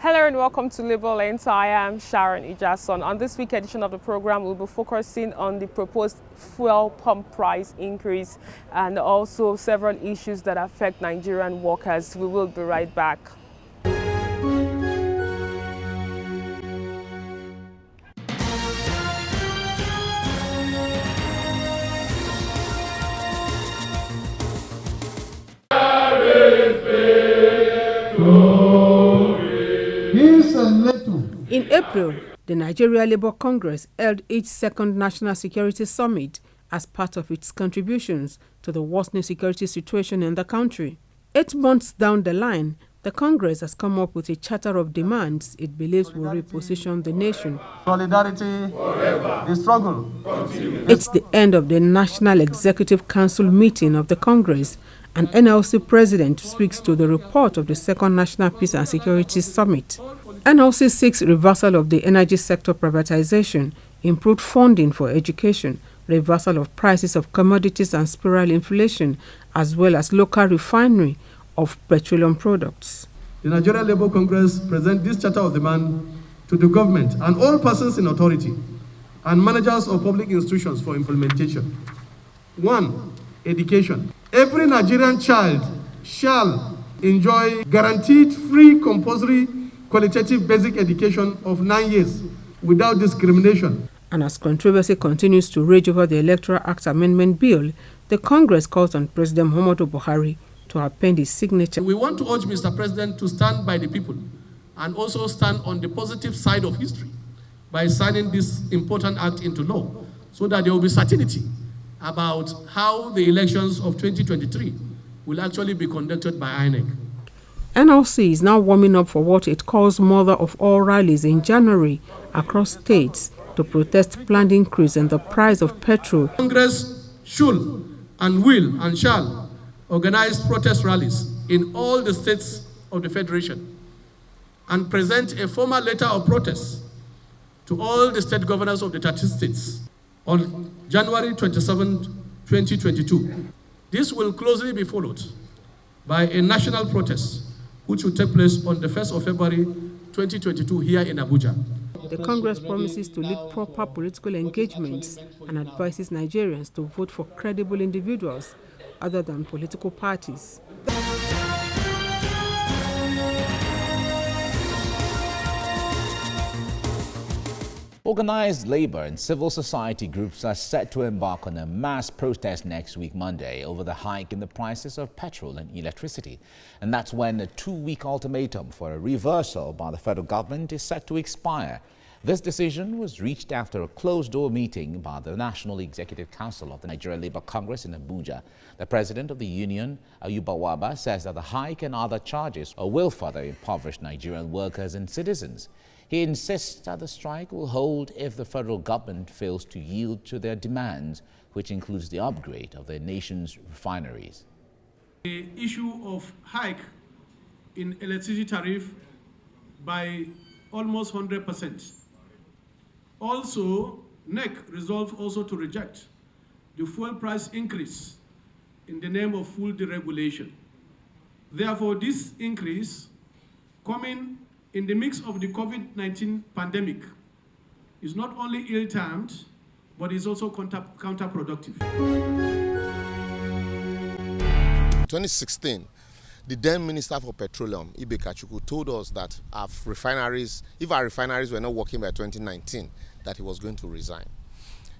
Hello and welcome to Label Lens. I am Sharon Ijason. On this week edition of the program, we'll be focusing on the proposed fuel pump price increase and also several issues that affect Nigerian workers. We will be right back. In April, the Nigeria Labour Congress held its second National Security Summit as part of its contributions to the worsening security situation in the country. 8 months down the line, the Congress has come up with a charter of demands it believes will reposition the nation. Solidarity, the struggle. It's the end of the National Executive Council meeting of the Congress, and NLC President speaks to the report of the second National Peace and Security Summit. NLC seeks reversal of the energy sector privatization, improved funding for education, reversal of prices of commodities and spiral inflation, as well as local refinery of petroleum products. The Nigeria Labour Congress presents this charter of demand to the government and all persons in authority and managers of public institutions for implementation. 1. Education. Every Nigerian child shall enjoy guaranteed free compulsory qualitative basic education of 9 years without discrimination. And as controversy continues to rage over the Electoral Act Amendment Bill, the Congress calls on President Muhammadu Buhari to append his signature. We want to urge Mr. President to stand by the people and also stand on the positive side of history by signing this important act into law so that there will be certainty about how the elections of 2023 will actually be conducted by INEC. NLC is now warming up for what it calls mother of all rallies in January across states to protest planned increase in the price of petrol. Congress should and will and shall organize protest rallies in all the states of the Federation and present a formal letter of protest to all the state governors of the 30 states on January 27, 2022. This will closely be followed by a national protest which will take place on the 1st of February 2022 here in Abuja. The Congress promises to lead proper political engagements and advises Nigerians to vote for credible individuals other than political parties. Organized labor and civil society groups are set to embark on a mass protest next week Monday over the hike in the prices of petrol and electricity. And that's when a 2-week ultimatum for a reversal by the federal government is set to expire. This decision was reached after a closed-door meeting by the National Executive Council of the Nigeria Labour Congress in Abuja. The president of the union, Ayuba Waba, says that the hike and other charges will further impoverish Nigerian workers and citizens. He insists that the strike will hold if the federal government fails to yield to their demands, which includes the upgrade of the nation's refineries. The issue of hike in electricity tariff by almost 100%. Also, NEC resolved also to reject the fuel price increase in the name of full deregulation. Therefore, this increase coming in the mix of the COVID-19 pandemic is not only ill-timed, but is also counterproductive. 2016, the then Minister for Petroleum, Ibe Kachuku, told us that if our refineries were not working by 2019, that he was going to resign.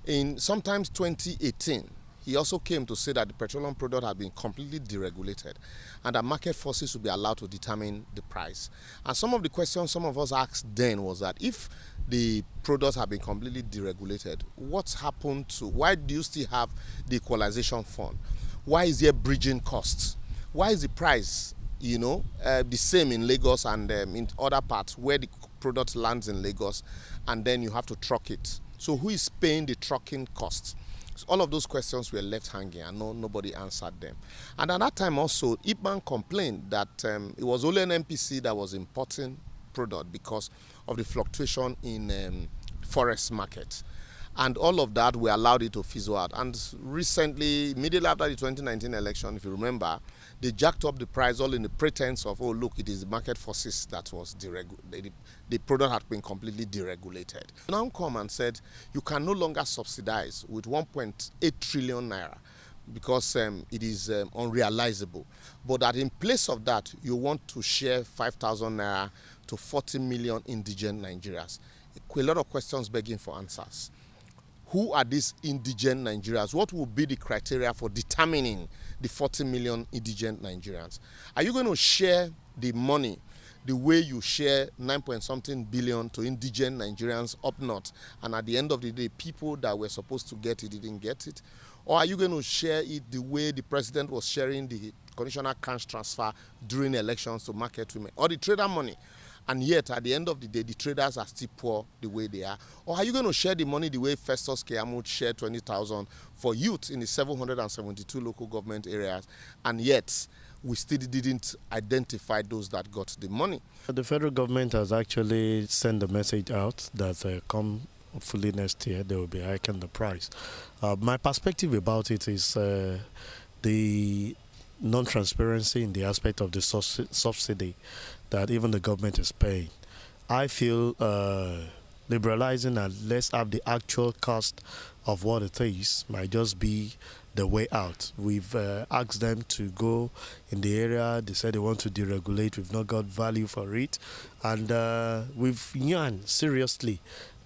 In sometimes 2018, he also came to say that the petroleum product had been completely deregulated and that market forces would be allowed to determine the price. And some of the questions some of us asked then was that if the products have been completely deregulated, what's happened to, why do you still have the equalization fund? Why is there bridging costs? Why is the price, the same in Lagos and in other parts where the product lands in Lagos and then you have to truck it? So who is paying the trucking costs? So all of those questions were left hanging and nobody answered them. And at that time also, Ipman complained that it was only an MPC that was importing product because of the fluctuation in forest market. And all of that, we allowed it to fizzle out. And recently, immediately after the 2019 election, if you remember, they jacked up the price all in the pretense of, oh, look, it is the market forces that was the product had been completely deregulated. Now come and said, you can no longer subsidize with 1.8 trillion naira because it is unrealizable. But that in place of that, you want to share 5,000 naira to 40 million indigent Nigerians. A lot of questions begging for answers. Who are these indigent Nigerians? What will be the criteria for determining the 40 million indigent Nigerians? Are you going to share the money the way you share 9-point-something billion to indigent Nigerians up north, and at the end of the day, people that were supposed to get it didn't get it? Or are you going to share it the way the president was sharing the conditional cash transfer during elections to market women, or the trader money? And yet, at the end of the day, the traders are still poor the way they are. Or are you going to share the money the way Festus Keyamo shared 20,000 for youth in the 772 local government areas, and yet we still didn't identify those that got the money? The federal government has actually sent a message out that come hopefully next year they will be hiking the price. My perspective about it is the non-transparency in the aspect of the subsidy that even the government is paying. I feel liberalizing and let's have the actual cost of what it is might just be the way out. We've asked them to go in the area. They said they want to deregulate. We've not got value for it. And we've yearned seriously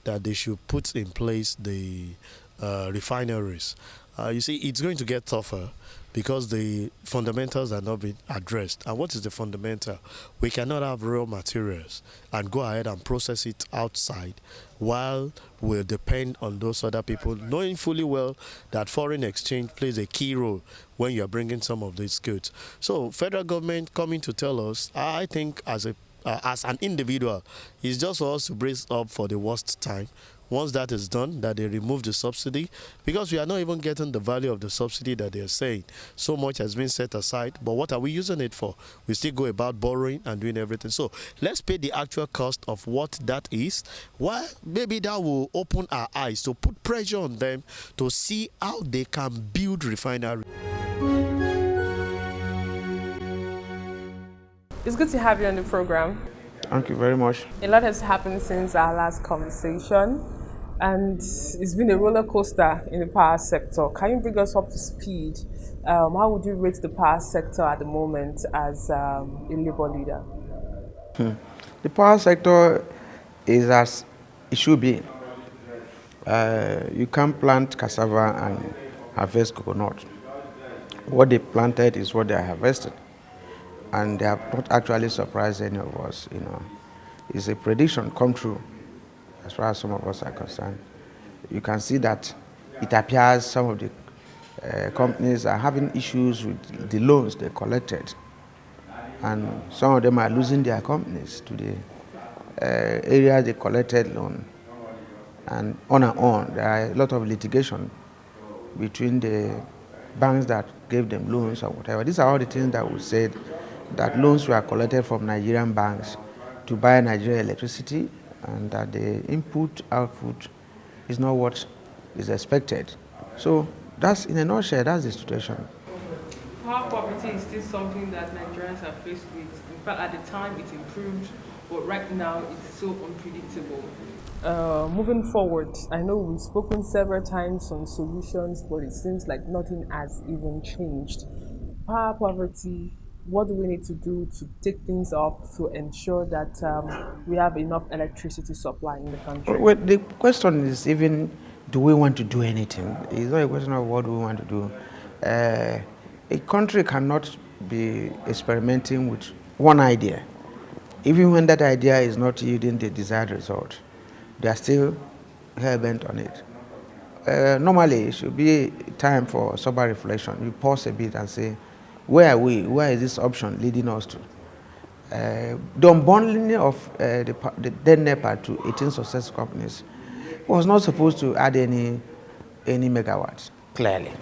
that they should put in place the refineries. You see, it's going to get tougher because the fundamentals are not being addressed. And what is the fundamental? We cannot have raw materials and go ahead and process it outside while we'll depend on those other people, knowing fully well that foreign exchange plays a key role when you're bringing some of these goods. So federal government coming to tell us, I think as an individual, it's just for us to brace up for the worst time. Once that is done, that they remove the subsidy, because we are not even getting the value of the subsidy that they are saying. So much has been set aside, but what are we using it for? We still go about borrowing and doing everything. So let's pay the actual cost of what that is. Well, maybe that will open our eyes to put pressure on them to see how they can build refinery. It's good to have you on the program. Thank you very much. A lot has happened since our last conversation, and it's been a roller coaster in the power sector. Can you bring us up to speed? How would you rate the power sector at the moment as a Labour leader? The power sector is as it should be. You can't plant cassava and harvest coconut. What they planted is what they are harvested. And they have not actually surprised any of us, It's a prediction come true, as far as some of us are concerned. You can see that it appears some of the companies are having issues with the loans they collected. And some of them are losing their companies to the areas they collected loan. And on. There are a lot of litigation between the banks that gave them loans or whatever. These are all the things that we said, that loans were collected from Nigerian banks to buy Nigerian electricity, and that the input-output is not what is expected. So that's, in a nutshell, that's the situation. Power poverty is still something that Nigerians are faced with. In fact, at the time it improved, but right now it's so unpredictable. Moving forward, I know we've spoken several times on solutions, but it seems like nothing has even changed. Power poverty, what do we need to do to take things up to ensure that we have enough electricity supply in the country? Well, the question is even, do we want to do anything? It's not a question of what we want to do. A country cannot be experimenting with one idea. Even when that idea is not yielding the desired result, they are still hell-bent on it. Normally, it should be time for sober reflection. You pause a bit and say, where are we? Where is this option leading us to? The unbundling of the then NEPA to 18 successful companies was not supposed to add any megawatts, clearly.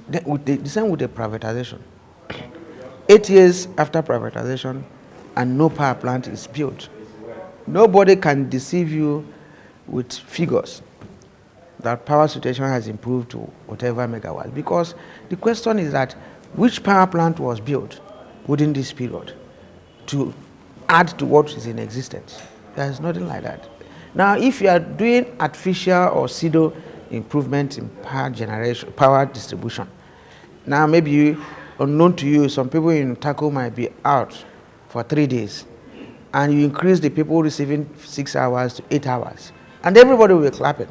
The same with the privatization. 8 years after privatization, and no power plant is built. Nobody can deceive you with figures. that power situation has improved to whatever megawatts. Because the question is that which power plant was built within this period to add to what is in existence? There is nothing like that. Now, if you are doing artificial or pseudo improvement in power generation, power distribution, now maybe unknown to you, some people in Taco might be out for 3 days, and you increase the people receiving 6 hours to 8 hours, and everybody will be clapping.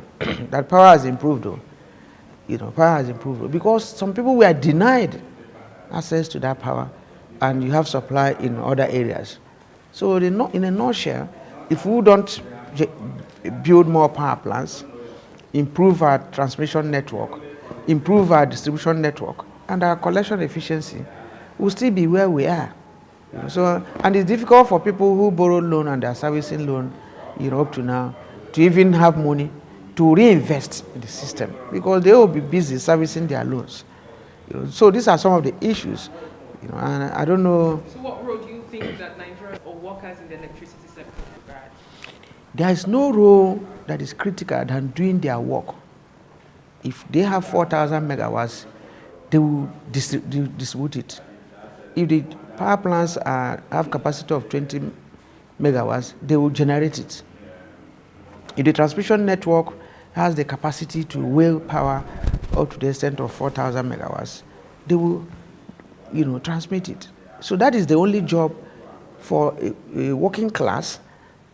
That power has improved, though. Power has improved because some people were denied access to that power, and you have supply in other areas. So, in a nutshell, if we don't build more power plants, improve our transmission network, improve our distribution network, and our collection efficiency, we'll still be where we are. So, and it's difficult for people who borrow loan and are servicing loan, up to now, to even have money to reinvest in the system because they will be busy servicing their loans. So these are some of the issues, and I don't know. So what role do you think that Nigerian or workers in the electricity sector provide? There is no role that is critical than doing their work. If they have 4,000 megawatts, they will distribute it. If the power plants have capacity of 20 megawatts, they will generate it. If the transmission network has the capacity to wheel power up to the extent of 4,000 megawatts, they will, transmit it. So that is the only job for a working class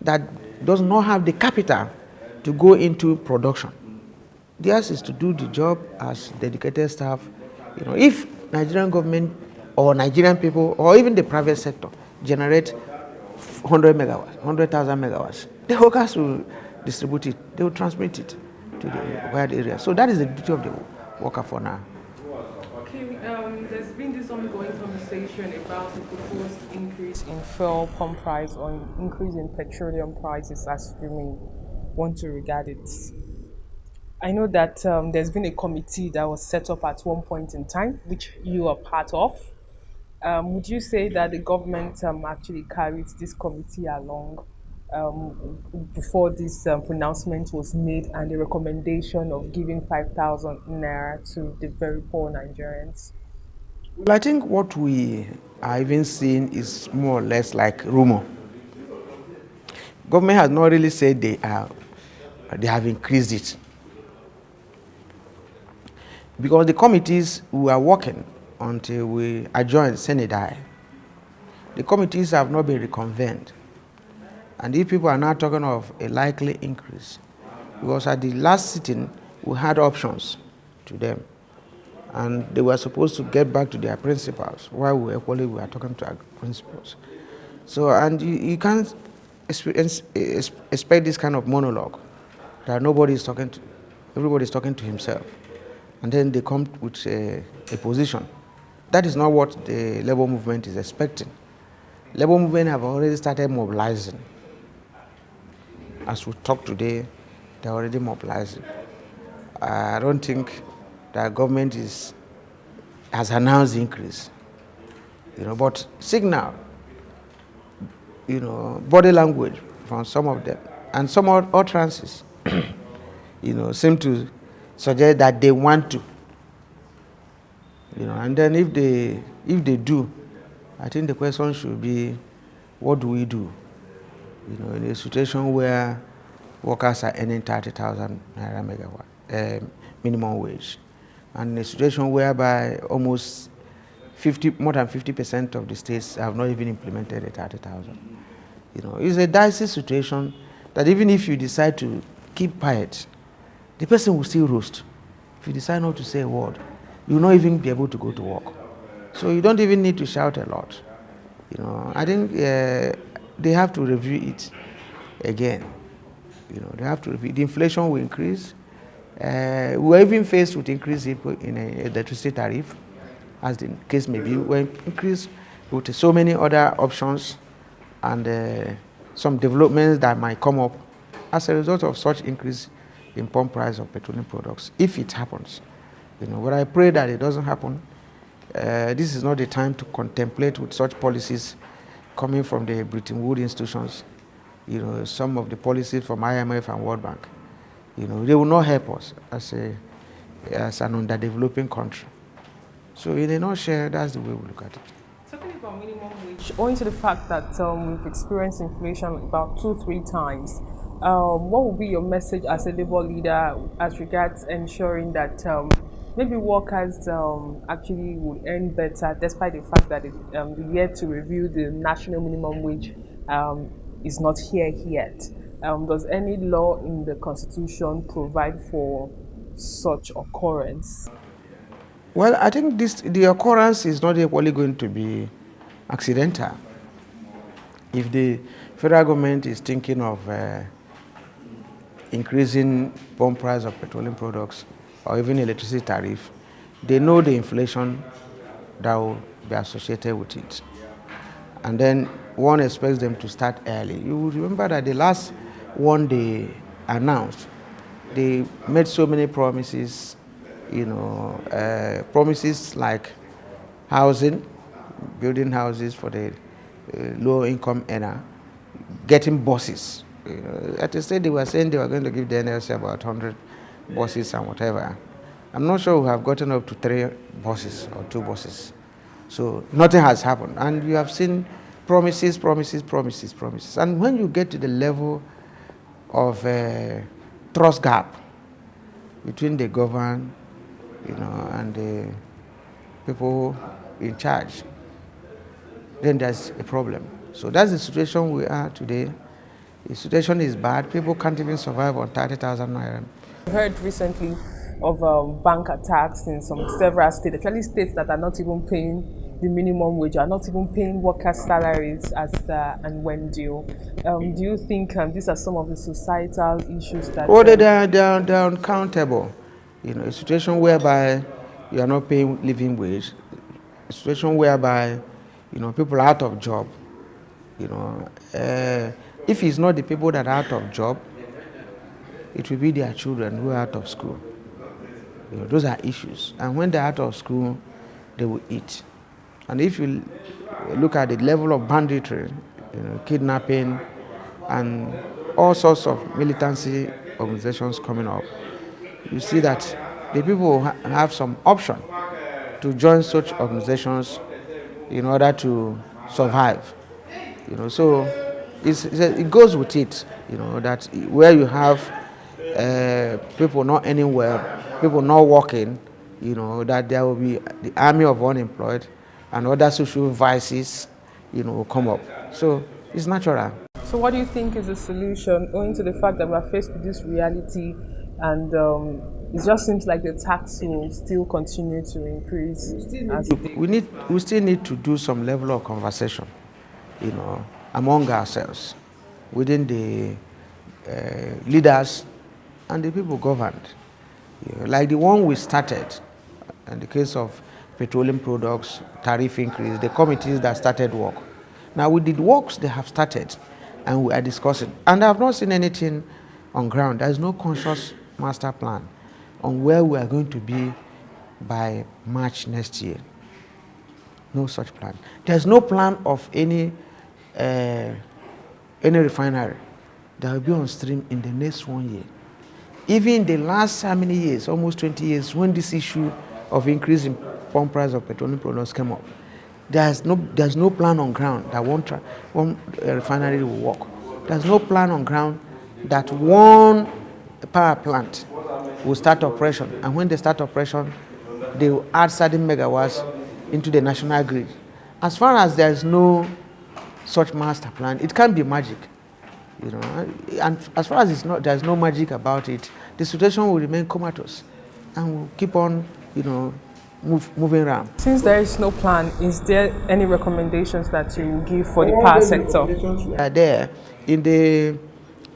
that does not have the capital to go into production. Theirs is to do the job as dedicated staff. If Nigerian government or Nigerian people or even the private sector generate 100 megawatts, 100,000 megawatts, the workers will distribute it, they will transmit it to the required area. So that is the duty of the worker for now. Okay, there's been this ongoing conversation about the proposed increase in fuel pump price or increase in petroleum prices, as you may want to regard it. I know that there's been a committee that was set up at one point in time, which you are part of. Would you say that the government actually carried this committee along before this pronouncement was made and the recommendation of giving 5,000 naira to the very poor Nigerians? Well, I think what we are even seeing is more or less like rumor. Government has not really said they have increased it. Because the committees who are working until we adjourn Senate, the committees have not been reconvened. And these people are now talking of a likely increase. Because at the last sitting, we had options to them. And they were supposed to get back to their principals, while we were talking to our principals. So, and you can't expect this kind of monologue, that everybody is talking to himself. And then they come with a position. That is not what the labor movement is expecting. Labor movement have already started mobilizing. As we talk today, they're already mobilizing. I don't think that government has announced the increase. But signal, body language from some of them, and some utterances, seem to suggest that they want to. And then if they do, I think the question should be, what do we do? In a situation where workers are earning 30,000 naira megawatt minimum wage, and in a situation whereby almost more than 50% of the states have not even implemented the 30,000. It's a dicey situation that even if you decide to keep quiet, the person will still roast. If you decide not to say a word, you will not even be able to go to work. So you don't even need to shout a lot. I think they have to review it again. They have to review. The inflation will increase. We're even faced with increase in electricity tariff, as the case may be. We're increased with so many other options and some developments that might come up as a result of such increase in pump price of petroleum products, if it happens. But I pray that it doesn't happen. This is not the time to contemplate with such policies coming from the Bretton Woods institutions, some of the policies from IMF and World Bank. they will not help us as an underdeveloping country. So in a nutshell, that's the way we look at it. Talking about minimum wage, owing to the fact that we've experienced inflation about 2-3 times, what would be your message as a labor leader as regards ensuring that maybe workers actually would earn better, despite the fact that the year to review the national minimum wage is not here yet? Does any law in the Constitution provide for such occurrence? Well, I think the occurrence is not equally going to be accidental. If the federal government is thinking of increasing pump price of petroleum products or even electricity tariff, they know the inflation that will be associated with it. And then one expects them to start early. You will remember that the last one they announced, they made so many promises, promises like housing, building houses for the low-income earner, getting buses. At the stage they were saying they were going to give the NLC about 100 buses and whatever. I'm not sure we have gotten up to 3 buses or 2 buses. So nothing has happened. And you have seen promises. And when you get to the level of trust gap between the government, and the people in charge, then there's a problem. So that's the situation we are today. The situation is bad. People can't even survive on 30,000 naira. I heard recently of bank attacks in several states, actually states that are not even paying the minimum wage, are not even paying workers' salaries as and when due. Do you think these are some of the societal issues that... Oh, they're uncountable. A situation whereby you are not paying living wage, a situation whereby, people are out of job. If it's not the people that are out of job, it will be their children who are out of school. Those are issues. And when they're out of school, they will eat. And if you look at the level of banditry, kidnapping, and all sorts of militancy organizations coming up, you see that the people have some option to join such organizations in order to survive. So it goes with it. That where you have people not earning well, people not working, that there will be the army of unemployed and other social vices, will come up. So it's natural. So what do you think is the solution, owing to the fact that we are faced with this reality and it just seems like the tax will still continue to increase? We still need to do some level of conversation, among ourselves, within the leaders and the people governed. Like the one we started, in the case of petroleum products, tariff increase, the committees that started work. Now with the works they have started and we are discussing, and I have not seen anything on ground. There is no conscious master plan on where we are going to be by March next year. No such plan. There's no plan of any refinery that will be on stream in the next 1 year. Even in the last how many years, almost 20 years, when this issue of increasing pump price of petroleum products came up, there's no plan on ground that one refinery will work. There's no plan on ground that one power plant will start operation, and when they start operation, they will add certain megawatts into the national grid. As far as there's no such master plan, it can't be magic, and as far as there's no magic about it, the situation will remain comatose and will keep on, moving around. Since there is no plan, is there any recommendations that you will give for the power sector? There in the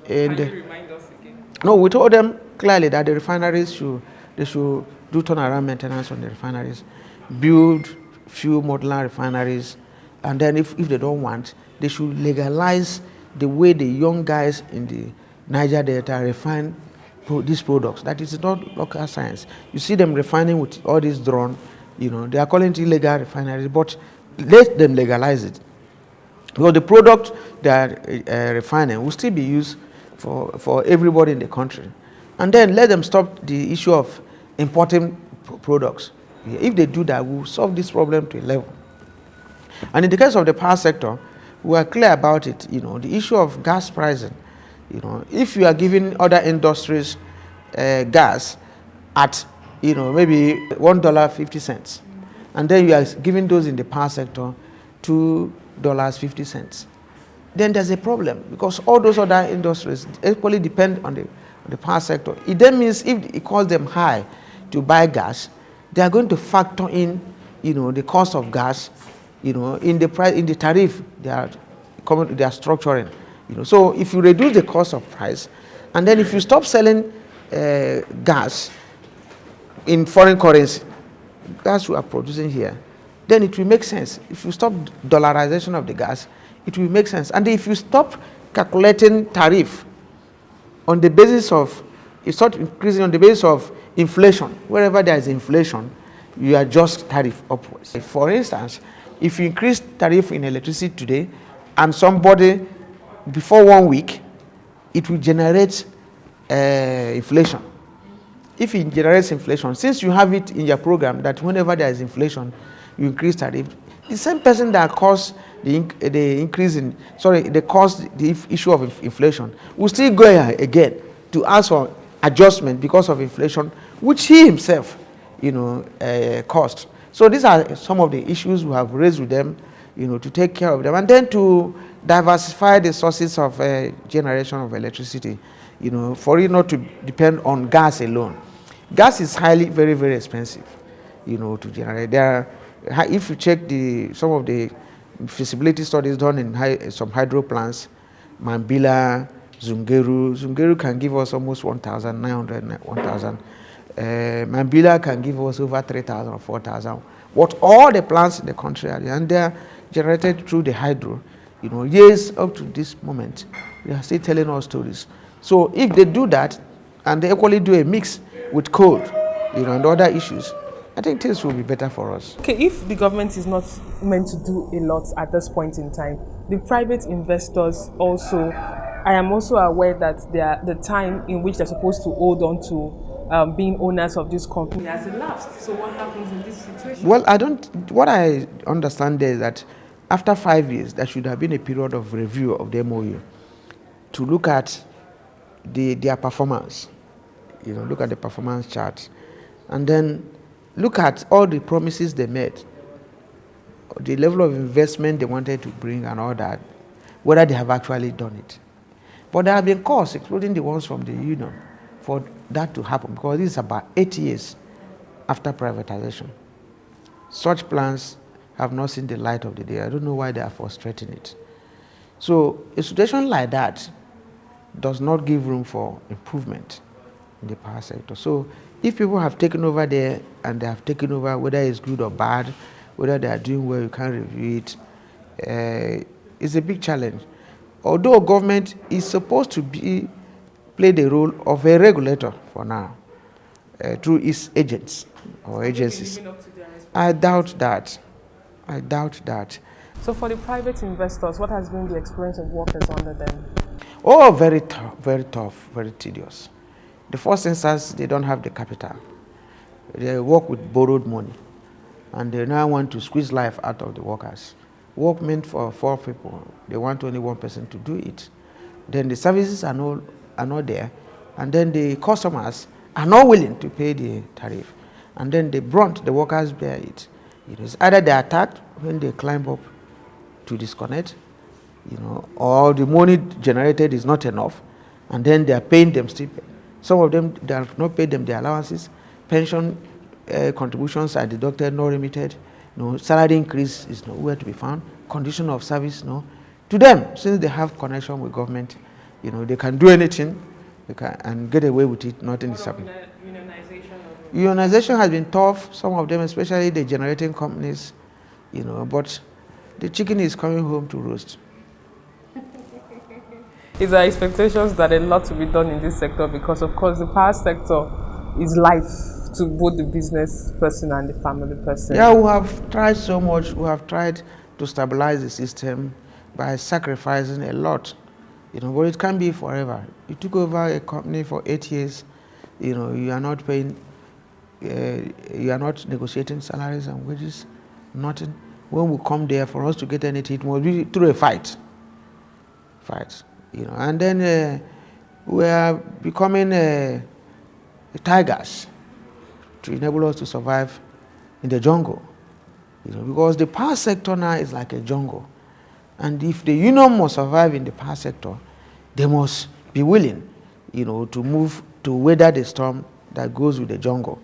Can you remind us again? No, we told them clearly that the refineries should do turnaround maintenance on the refineries, build few modular refineries, and then if they don't want, they should legalize the way the young guys in the Niger Delta refine these products. That is not local science. You see them refining with all these drone, they are calling it illegal refineries, but let them legalize it. Because the product they are refining will still be used for everybody in the country. And then let them stop the issue of importing products. If they do that, we'll solve this problem to a level. And in the case of the power sector, we are clear about it. The issue of gas pricing. If you are giving other industries gas at maybe $1.50, and then you are giving those in the power sector $2.50, then there's a problem, because all those other industries equally depend on the power sector. It then means if it costs them high to buy gas, they are going to factor in the cost of gas in the price, in the tariff they are structuring. So if you reduce the cost of price, and then if you stop selling gas in foreign currency, gas we are producing here, then it will make sense. If you stop dollarization of the gas, it will make sense. And if you stop calculating tariff on the basis of, you start increasing on the basis of inflation, wherever there is inflation, you adjust tariff upwards. For instance, if you increase tariff in electricity today, and somebody before 1 week, it will generate inflation. If it generates inflation, since you have it in your program that whenever there is inflation, you increase tariff, the same person that caused the issue of inflation will still go again to ask for adjustment because of inflation, which he himself, caused. So these are some of the issues we have raised with them, to take care of them, and then to diversify the sources of generation of electricity, for it not to depend on gas alone. Gas is very, very expensive, to generate. If you check some of the feasibility studies done in some hydro plants, Mambila, Zungeru can give us almost 1,900, 1,000. Mambila can give us over 3,000 or 4,000. What all the plants in the country are, and they are generated through the hydro. Years up to this moment, they are still telling us stories. So if they do that, and they equally do a mix with coal, and other issues, I think things will be better for us. Okay, if the government is not meant to do a lot at this point in time, the private investors also, I am also aware that the time in which they're supposed to hold on to being owners of this company has elapsed. So what happens in this situation? Well, what I understand there is that after 5 years, there should have been a period of review of the MOU to look at their performance, look at the performance chart, and then look at all the promises they made, the level of investment they wanted to bring and all that, whether they have actually done it. But there have been costs, including the ones from the union, for that to happen, because this is about 8 years after privatization. Such plans have not seen the light of the day. I don't know why they are frustrating it. So a situation like that does not give room for improvement in the power sector. So if people have taken over there, and they have taken over, whether it's good or bad, whether they are doing well, you can't review it, it's a big challenge. Although government is supposed to play the role of a regulator for now, through its agents or agencies. I doubt that. So for the private investors, what has been the experience of workers under them? Oh, very tough, very tedious. The first instance, they don't have the capital. They work with borrowed money, and they now want to squeeze life out of the workers. Work meant for 4 people, they want only 1 person to do it. Then the services are not there, and then the customers are not willing to pay the tariff. And then the brunt, the workers bear it. It's either they are attacked when they climb up to disconnect, or the money generated is not enough, and then they are paying them still. Some of them, they have not paid them their allowances, pension contributions are deducted, not remitted, salary increase is nowhere to be found, condition of service, To them, since they have connection with government, they can do anything and get away with it, nothing is happening. Unionization has been tough, some of them, especially the generating companies, but the chicken is coming home to roost. Is our expectations that a lot to be done in this sector, because of course the power sector is life to both the business person and the family person? Yeah, we have tried so much. We have tried to stabilize the system by sacrificing a lot, but it can't be forever. You took over a company for 8 years, You are not paying, you are not negotiating salaries and wages, nothing. When we come there, for us to get anything, it must be through a fight. And then we are becoming tigers to enable us to survive in the jungle. Because the power sector now is like a jungle. And if the union must survive in the power sector, they must be willing, to move to weather the storm that goes with the jungle.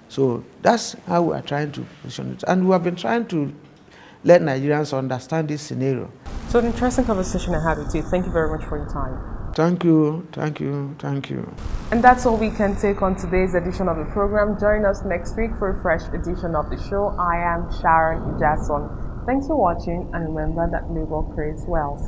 So that's how we are trying to position it. And we have been trying to let Nigerians understand this scenario. So an interesting conversation I had with you. Thank you very much for your time. Thank you, thank you, thank you. And that's all we can take on today's edition of the program. Join us next week for a fresh edition of the show. I am Sharon Ijason. Thanks for watching, and remember that labor creates wealth.